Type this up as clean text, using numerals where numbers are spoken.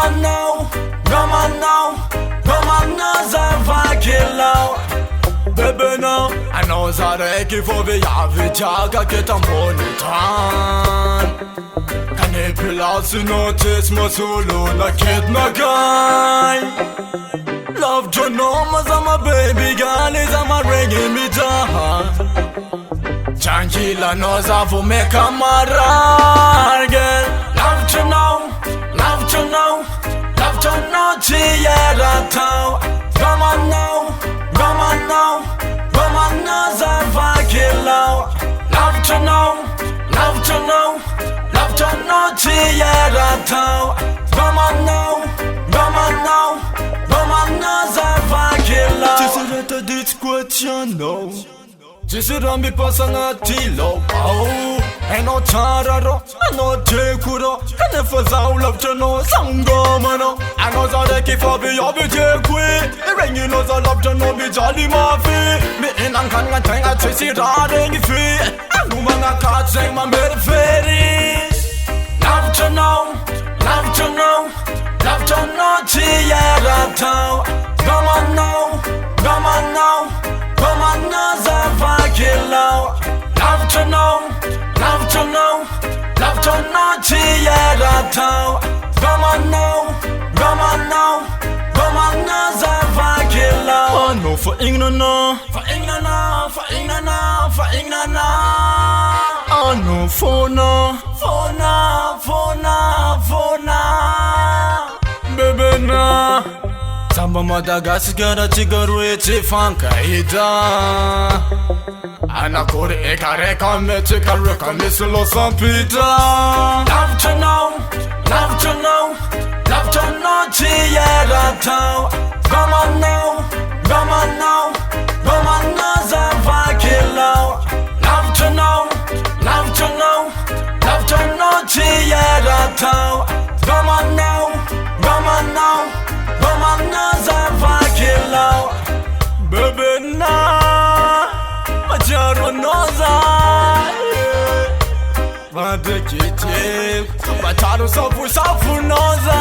on now, come on now, come on now, Zavakilao. Baby now, I know Zareki for the Yavijaga get on Bonitan. Can you pull out to notice my solo like it my guy? Love Jonomas, I'm a baby girl, is I'm a reggae me down. Tranquila knows how to make a marar girl. Love to know, love to know, love to know, Chiara Tau. Come on now, come on now, come on now, Zavakilao. Love to know, love to know, love to know, Chiara Tau. Come on now, come on now, come on now, Zavakilao. Tu serais te dit quoi tiens non? Tu seras mi pasanga tilo. Oh, and no chararo, and no tekuro. And if I saw love to know, Sangomano. I know that if I be your big when you know the love to know me jolly mafi. Me in and can get a chasey riding free. And woman I can't say my made fairy. Love to know, love to know, love to know, Chiara Tau. Come on now, come on now, come on now, Zavakilao. Love to know, love to know, love to know, Chiara Tau. Come on now, come on now, come on now, Zavakilao. Oh no, for England, for England, for England, for England. Oh no, for now, for now, for now, for now, baby now. Samba Madagascar, Chigaru, Chifanka, Ida. Anakore, Ekareka, Mechikareka, Missilo, Sampita. Love to know, love to know, love to know, Chiara Tau. Come on now, come on now, come on now, Zavakilao. Love to know, love to know, love to know, Chiara Tau. Come on now, come on now, come on now, Zavakilao. Baby now, Majaro Noza. Vadekiti, Bataro Safu Safu Noza.